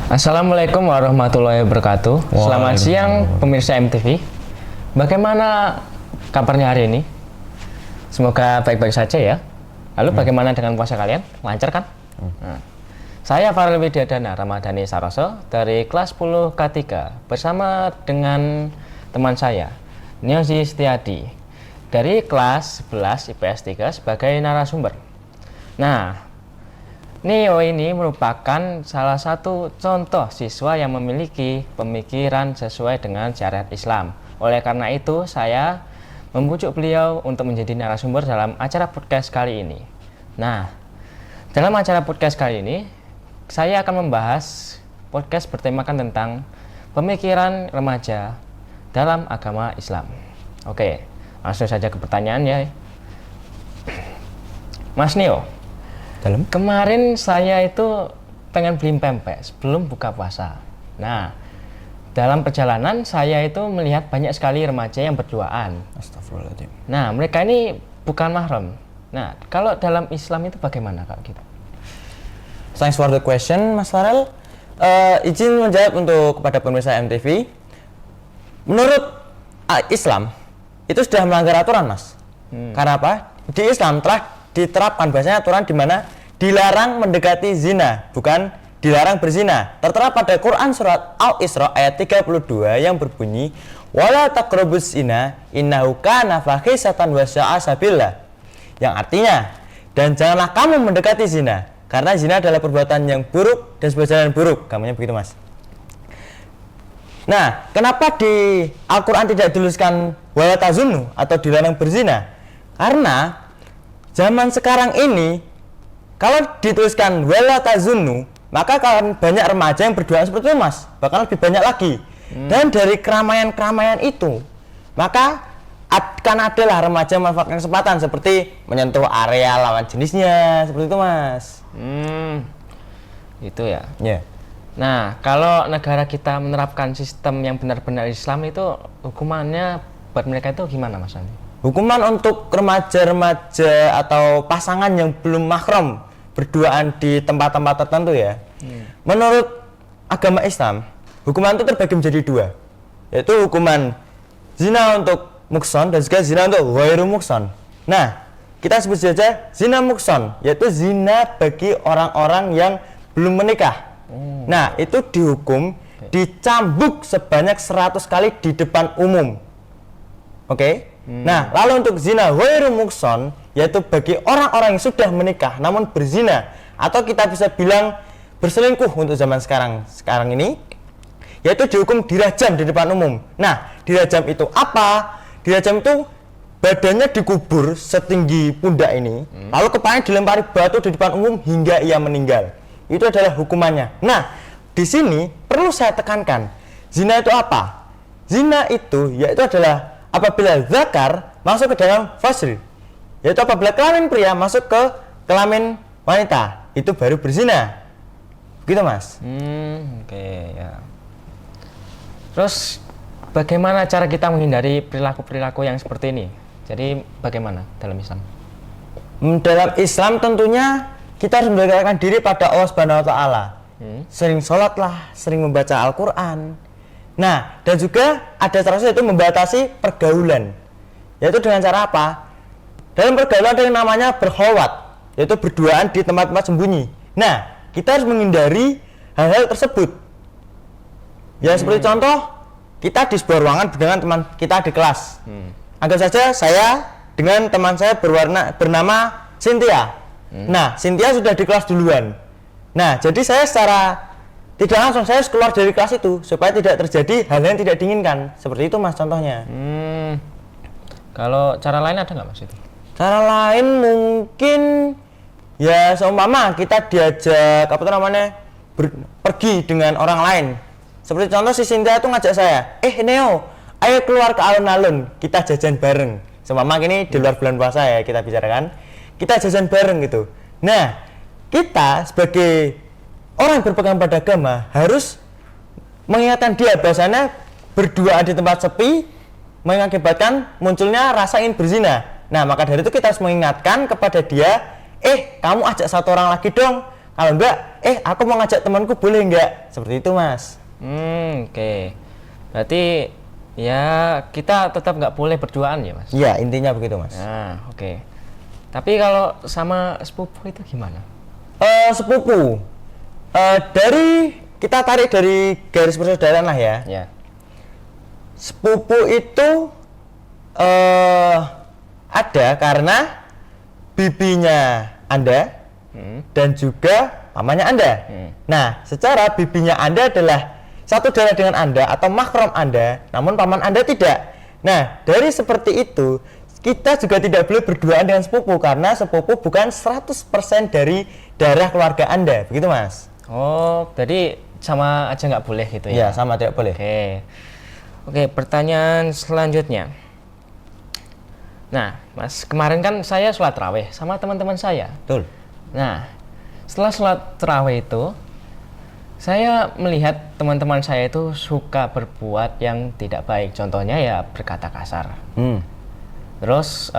Assalamualaikum warahmatullahi wabarakatuh. Selamat siang pemirsa MTV. Bagaimana kabarnya hari ini? Semoga baik-baik saja ya. Lalu bagaimana dengan puasa kalian? Lancar kan? Saya Farel Widyadana Ramadhani Saroso dari kelas 10 K3 bersama dengan teman saya Nyozi Setiadi dari kelas 11 IPS 3 sebagai narasumber. Nah, Neo ini merupakan salah satu contoh siswa yang memiliki pemikiran sesuai dengan syariat Islam. Oleh karena itu, saya membujuk beliau untuk menjadi narasumber dalam acara podcast kali ini. Nah, dalam acara podcast kali ini, saya akan membahas podcast bertemakan tentang pemikiran remaja dalam agama Islam. Oke, langsung saja ke pertanyaan ya. Mas Neo, kemarin saya itu pengen beli pempek sebelum buka puasa. Nah, dalam perjalanan saya itu melihat banyak sekali remaja yang berduaan. Astagfirullahaladzim. Nah, mereka ini bukan mahram. Nah, kalau dalam Islam itu bagaimana Kak gitu? Thanks for the question, Mas Farel. Izin menjawab untuk kepada pemirsa MTV. Menurut Islam, itu sudah melanggar aturan, Mas. Karena apa? Di Islam telah diterapkan bahasanya aturan di mana dilarang mendekati zina, bukan dilarang berzina. Tertera pada Quran surat Al-Isra ayat 32 yang berbunyi, "Wala taqrabuz zina innahu kana fahisatan wa sa'a sabila." Yang artinya, dan janganlah kamu mendekati zina, karena zina adalah perbuatan yang buruk dan sebuah jalan buruk. Kamunya begitu, Mas. Nah, kenapa di Al-Quran tidak dituliskan wala tazunnu atau dilarang berzina? Karena zaman sekarang ini, kalau dituliskan wala tazunnu, maka akan banyak remaja yang berduaan seperti itu, Mas. Bahkan lebih banyak lagi. Dan dari keramaian-keramaian itu, maka akan adalah remaja memanfaatkan kesempatan seperti menyentuh area lawan jenisnya, seperti itu, Mas. Itu ya. Ya. Nah, kalau negara kita menerapkan sistem yang benar-benar Islam itu hukumannya buat mereka itu gimana, Mas Andi? Hukuman untuk remaja-remaja atau pasangan yang belum mahram berduaan di tempat-tempat tertentu ya. Menurut agama Islam, hukuman itu terbagi menjadi dua, yaitu hukuman zina untuk mukson dan juga zina untuk ghairu mukson. Nah, kita sebut saja zina mukson, yaitu zina bagi orang-orang yang belum menikah. Nah, itu dihukum dicambuk sebanyak 100 kali di depan umum. Oke? Nah, lalu untuk zina ghairu mukson, yaitu bagi orang-orang yang sudah menikah namun berzina, atau kita bisa bilang berselingkuh untuk zaman sekarang ini, yaitu dihukum dirajam di depan umum. Nah, dirajam itu apa? Dirajam itu badannya dikubur setinggi pundak ini, lalu kepalanya dilempari batu di depan umum hingga ia meninggal. Itu adalah hukumannya. Nah, di sini perlu saya tekankan, zina itu apa? Zina itu yaitu adalah apabila zakar masuk ke dalam fasri, yaitu apabila kelamin pria masuk ke kelamin wanita, itu baru berzina. Begitu, Mas. Oke, ya. Terus bagaimana cara kita menghindari perilaku-perilaku yang seperti ini? Jadi bagaimana dalam Islam? Dalam Islam tentunya kita harus mendekatkan diri pada Allah Subhanahu wa taala. Sering sholatlah, sering membaca Al-Qur'an. Nah, dan juga ada cara yaitu membatasi pergaulan. Yaitu dengan cara apa? Dalam pergaulan ada yang namanya berkhawat, yaitu berduaan di tempat-tempat sembunyi. Nah, kita harus menghindari hal-hal tersebut. Ya, seperti contoh, kita di sebuah ruangan dengan teman kita di kelas. Anggap saja saya dengan teman saya bernama Cynthia. Nah, Cynthia sudah di kelas duluan. Nah, jadi saya secara tidak langsung saya harus keluar dari kelas itu supaya tidak terjadi hal yang tidak diinginkan. Seperti itu, Mas, contohnya. Kalau cara lain ada nggak, Mas itu? Cara lain mungkin ya seumpama kita diajak pergi dengan orang lain. Seperti contoh si Cynthia itu ngajak saya, Neo, ayo keluar ke alun-alun, kita jajan bareng. Seumpama ini di luar bulan puasa ya kita bicarakan, kita jajan bareng gitu. Nah, kita sebagai orang yang berpegang pada agama harus mengingatkan dia bahwasanya berduaan di tempat sepi mengakibatkan munculnya rasa ingin berzina. Nah, maka dari itu kita harus mengingatkan kepada dia, kamu ajak satu orang lagi dong, Kalau enggak, aku mau ngajak temanku boleh enggak? Seperti itu mas. Oke. Berarti ya kita tetap nggak boleh berduaan ya mas? Iya, intinya begitu mas. Nah, oke. Tapi kalau sama sepupu itu gimana? Sepupu, kita tarik dari garis persaudaraan lah ya. Ya. Sepupu itu ada karena bibinya Anda dan juga pamannya Anda. Nah, secara bibinya Anda adalah satu darah dengan Anda atau mahram Anda, namun paman Anda tidak. Nah, dari seperti itu, kita juga tidak boleh berduaan dengan sepupu karena sepupu bukan 100% dari darah keluarga Anda. Begitu, Mas. Oh, jadi sama aja nggak boleh gitu Iya, ya? sama tidak boleh. Oke, pertanyaan selanjutnya. Nah, Mas, kemarin kan saya sholat tarawih sama teman-teman saya. Betul. Nah, setelah sholat tarawih itu, saya melihat teman-teman saya itu suka berbuat yang tidak baik. Contohnya ya berkata kasar. Terus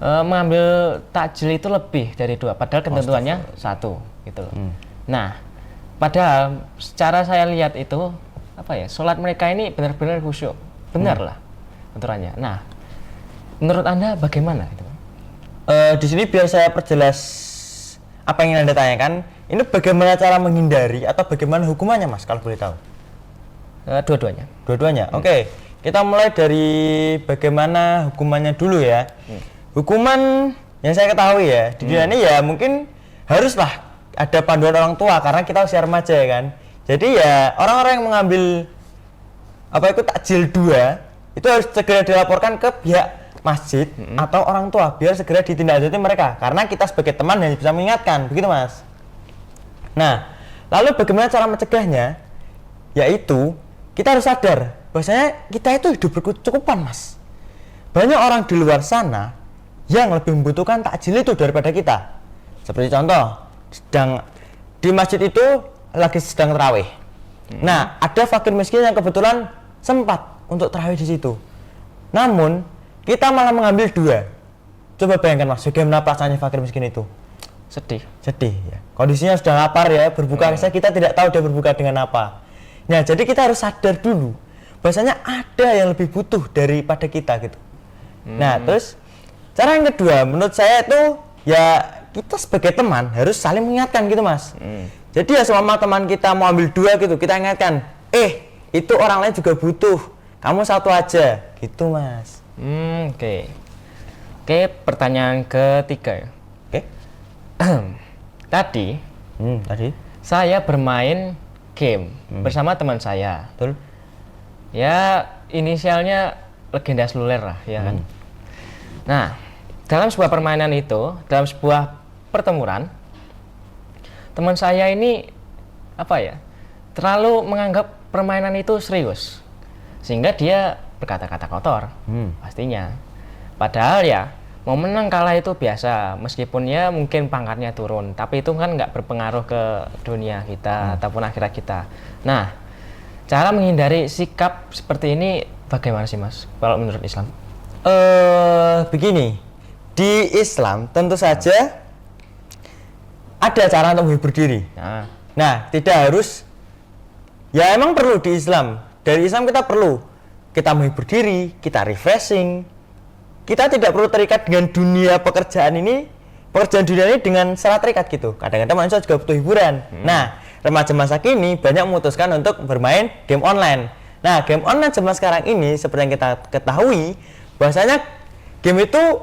mengambil takjil itu lebih dari 2, padahal ketentuannya 1 gitu loh. Nah, padahal secara saya lihat itu sholat mereka ini benar-benar khusyuk, benar lah aturannya. Nah, menurut Anda bagaimana itu? Di sini biar saya perjelas apa yang ingin Anda tanyakan. Ini bagaimana cara menghindari atau bagaimana hukumannya, Mas, kalau boleh tahu? Dua-duanya. Dua-duanya. Oke. Kita mulai dari bagaimana hukumannya dulu ya. Hukuman yang saya ketahui ya, di dunia ini ya mungkin haruslah ada panduan orang tua karena kita usia remaja ya kan. Jadi ya orang-orang yang mengambil takjil 2 itu harus segera dilaporkan ke pihak masjid atau orang tua biar segera ditindaklanjuti mereka karena kita sebagai teman hanya bisa mengingatkan, begitu Mas. Nah, lalu bagaimana cara mencegahnya? Yaitu kita harus sadar bahwasanya kita itu hidup berkecukupan, Mas. Banyak orang di luar sana yang lebih membutuhkan takjil itu daripada kita. Seperti contoh, di masjid itu lagi sedang tarawih. Nah, ada fakir miskin yang kebetulan sempat untuk tarawih di situ. Namun, kita malah mengambil 2. Coba bayangkan, Mas, bagaimana perasaannya fakir miskin itu? Sedih Ya. Kondisinya sudah lapar ya, berbuka saja kita tidak tahu dia berbuka dengan apa. Nah, jadi kita harus sadar dulu bahwasanya ada yang lebih butuh daripada kita gitu. Nah, terus cara yang kedua menurut saya itu ya kita sebagai teman harus saling mengingatkan gitu, Mas. Jadi ya selama teman kita mau ambil 2 gitu, kita ingatkan, itu orang lain juga butuh, kamu 1 aja gitu, Mas. Oke, pertanyaan ketiga. Tadi saya bermain game bersama teman saya. Betul. Ya, inisialnya legenda seluler lah, ya kan. Nah, dalam sebuah permainan itu, dalam sebuah pertempuran, teman saya ini terlalu menganggap permainan itu serius, sehingga dia berkata-kata kotor, pastinya. Padahal ya mau menang kalah itu biasa, meskipun ya mungkin pangkatnya turun, tapi itu kan nggak berpengaruh ke dunia kita ataupun akhirat kita. Nah, cara menghindari sikap seperti ini bagaimana sih, Mas, kalau menurut Islam? Begini, di Islam tentu saja ada cara untuk menghibur diri. Nah, tidak harus, ya emang perlu di Islam. Dari Islam kita menghibur diri, kita refreshing. Kita tidak perlu terikat dengan dunia pekerjaan dunia ini dengan secara terikat gitu. Kadang-kadang manusia juga butuh hiburan. Nah, remaja masa kini banyak memutuskan untuk bermain game online. Nah, game online zaman sekarang ini seperti yang kita ketahui, bahwasanya game itu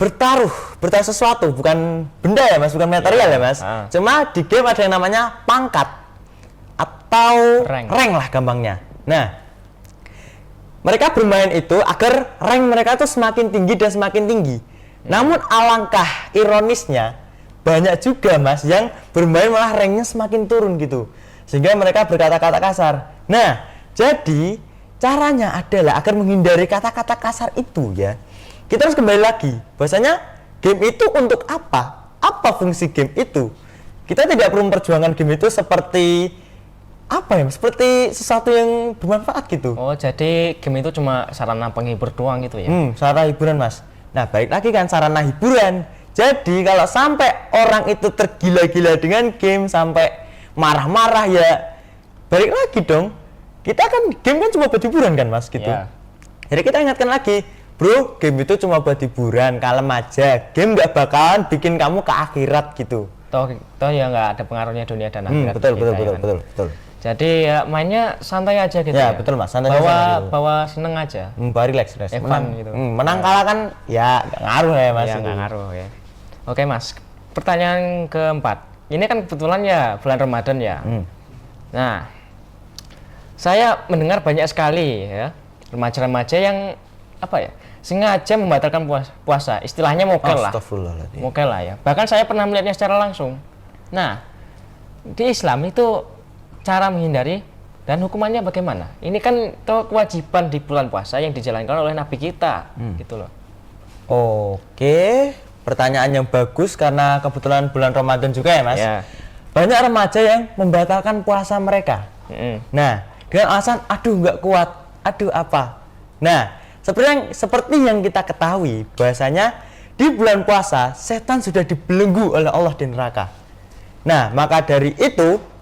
bertaruh sesuatu, bukan benda ya, Mas, bukan material ya, Mas. Cuma di game ada yang namanya pangkat atau rank lah gampangnya. Nah, mereka bermain itu agar rank mereka tuh semakin tinggi dan semakin tinggi. Namun alangkah ironisnya, banyak juga, Mas, yang bermain malah ranknya semakin turun gitu. Sehingga mereka berkata-kata kasar. Nah, jadi caranya adalah agar menghindari kata-kata kasar itu ya. Kita harus kembali lagi, bahwasanya game itu untuk apa? Apa fungsi game itu? Kita tidak perlu memperjuangkan game itu seperti seperti sesuatu yang bermanfaat gitu. Oh, jadi game itu cuma sarana penghibur doang gitu ya? Sarana hiburan, Mas. Nah, balik lagi kan sarana hiburan. Jadi kalau sampai orang itu tergila-gila dengan game sampai marah-marah ya balik lagi dong. Kita kan game kan cuma buat hiburan kan Mas gitu. Ya. Jadi kita ingatkan lagi, bro, game itu cuma buat hiburan, kalem aja. Game nggak bakalan bikin kamu ke akhirat gitu. Toh ya nggak ada pengaruhnya dunia dan akhirat. Betul, kita, betul, ya betul, kan? betul, betul. Jadi ya mainnya santai aja gitu Ya, ya. betul Mas, santai bawa aja gitu. bawa seneng aja. Relax. Fun Menang, gitu. menang kalah kan ya nggak ngaruh ya Mas. Ya itu. nggak ngaruh ya. Oke Mas, pertanyaan keempat. Ini kan kebetulan ya bulan Ramadan ya. Nah, saya mendengar banyak sekali ya remaja-remaja yang apa ya sengaja membatalkan puasa. Istilahnya mokel lah. Astagfirullahaladzim. Mokel lah ya. Bahkan saya pernah melihatnya secara langsung. Nah, di Islam itu cara menghindari dan hukumannya bagaimana? Ini kan kewajiban di bulan puasa yang dijalankan oleh Nabi kita, gitu loh. Oke, pertanyaan yang bagus karena kebetulan bulan Ramadan juga ya Mas. Ya. Banyak remaja yang membatalkan puasa mereka. Nah, dengan alasan aduh nggak kuat, aduh apa. Nah, seperti yang kita ketahui bahwasanya di bulan puasa setan sudah dibelenggu oleh Allah di neraka. Nah, maka dari itu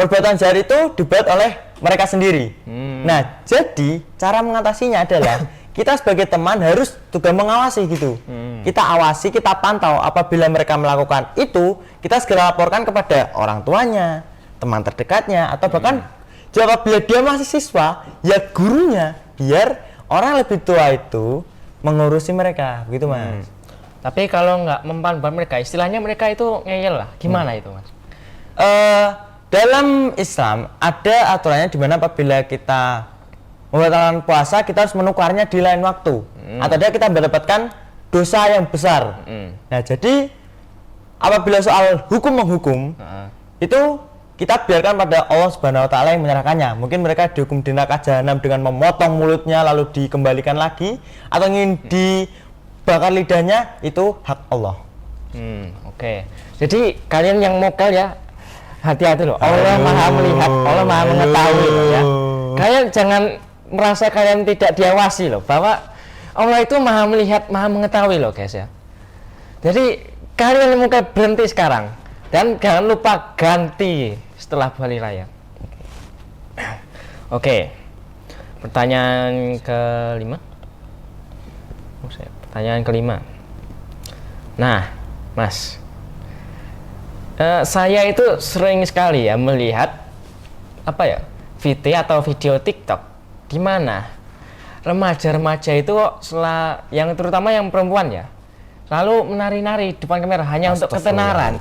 perbuatan jahat itu dibuat oleh mereka sendiri. Nah, jadi cara mengatasinya adalah kita sebagai teman harus juga mengawasi gitu. Kita awasi, kita pantau. Apabila mereka melakukan itu, kita segera laporkan kepada orang tuanya, teman terdekatnya, atau bahkan apabila dia masih siswa, ya gurunya, biar orang lebih tua itu mengurusi mereka, begitu Mas. Tapi kalau nggak mempan mereka, istilahnya mereka itu ngeyel lah. Gimana itu Mas? Dalam Islam ada aturannya di mana apabila kita membatalkan puasa kita harus menukarnya di lain waktu atau kita mendapatkan dosa yang besar. Nah, jadi apabila soal hukum menghukum itu kita biarkan pada Allah Subhanahu wa taala yang menyerahkannya. Mungkin mereka dihukum di neraka jahanam dengan memotong mulutnya lalu dikembalikan lagi atau ingin dibakar lidahnya, itu hak Allah. Oke. Jadi kalian yang mokel ya hati-hati loh. Allah Maha melihat, Allah Maha mengetahui loh ya. Kalian jangan merasa kalian tidak diawasi loh, bahwa Allah itu Maha melihat, Maha mengetahui loh guys ya. Jadi kalian mungkin berhenti sekarang dan jangan lupa ganti setelah Bali Raya. Oke. Pertanyaan kelima. Pertanyaan kelima. Nah, Mas, saya itu sering sekali ya melihat apa ya VT atau video TikTok di mana remaja-remaja itu yang terutama yang perempuan ya lalu menari-nari depan kamera hanya untuk ketenaran.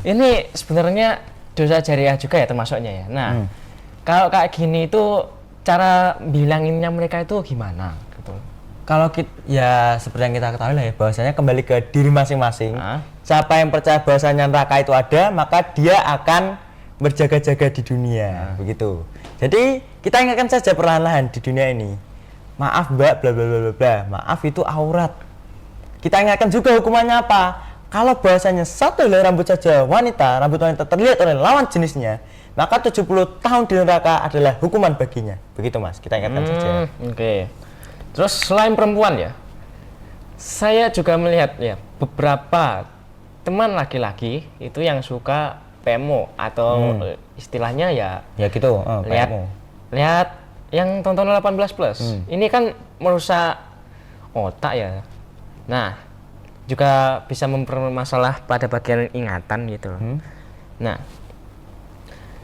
Ini sebenarnya dosa jariah juga ya termasuknya ya. Nah, kalau kayak gini itu cara bilanginnya mereka itu gimana gitu? Kalau kita, ya seperti yang kita ketahui lah ya, bahwasanya kembali ke diri masing-masing. Siapa yang percaya bahwasanya neraka itu ada, maka dia akan berjaga-jaga di dunia, begitu. Jadi kita ingatkan saja perlahan-lahan di dunia ini. Maaf Mbak, bla bla bla bla bla. Maaf itu aurat. Kita ingatkan juga hukumannya apa. Kalau bahwasanya satu helai rambut saja rambut wanita terlihat oleh lawan jenisnya, maka 70 tahun di neraka adalah hukuman baginya. Begitu Mas, kita ingatkan saja. Oke. Terus selain perempuan ya, saya juga melihat ya beberapa teman laki-laki itu yang suka PMO atau istilahnya ya gitu. lihat yang tontonan 18 plus. Ini kan merusak otak ya. Nah, juga bisa mempermasalah pada bagian ingatan gitu. Nah,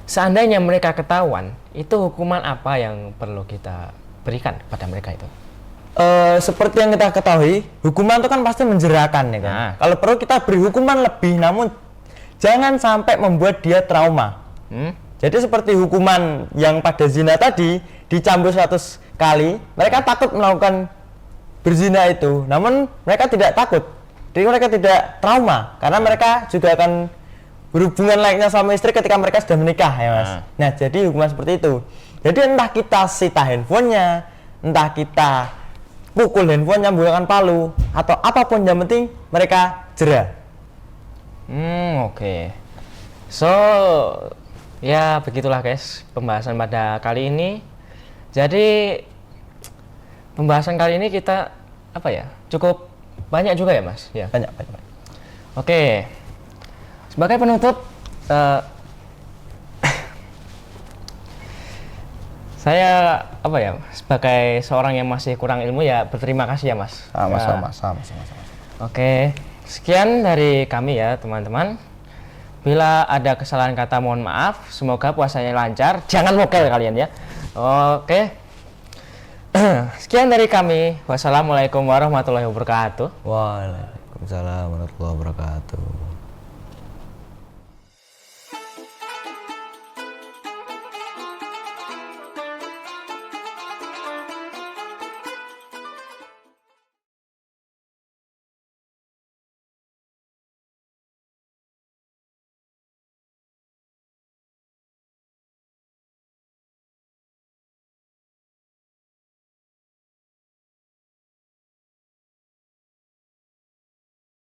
seandainya mereka ketahuan, itu hukuman apa yang perlu kita berikan kepada mereka itu? Seperti yang kita ketahui, hukuman itu kan pasti menjerakan ya kan. Kalau perlu kita beri hukuman lebih, namun jangan sampai membuat dia trauma. Jadi seperti hukuman yang pada zina tadi dicambuk 100 kali, mereka takut melakukan berzina itu, namun mereka tidak takut. Jadi mereka tidak trauma karena mereka juga akan berhubungan layaknya suami istri ketika mereka sudah menikah ya Mas. Nah, jadi hukuman seperti itu. Jadi entah kita sita handphonenya, entah kita pukul handphonenya menggunakan palu atau apapun, yang penting mereka jera. Oke. So, ya begitulah guys pembahasan pada kali ini. Jadi pembahasan kali ini kita cukup Banyak juga ya Mas? Ya. Banyak, banyak. Oke. Sebagai penutup, saya apa ya? Sebagai seorang yang masih kurang ilmu ya berterima kasih ya Mas. Sama-sama. Oke, sekian dari kami ya teman-teman. Bila ada kesalahan kata mohon maaf. Semoga puasanya lancar. Jangan mokel kalian ya. Oke. Sekian dari kami. Wassalamualaikum warahmatullahi wabarakatuh. Waalaikumsalam warahmatullahi wabarakatuh.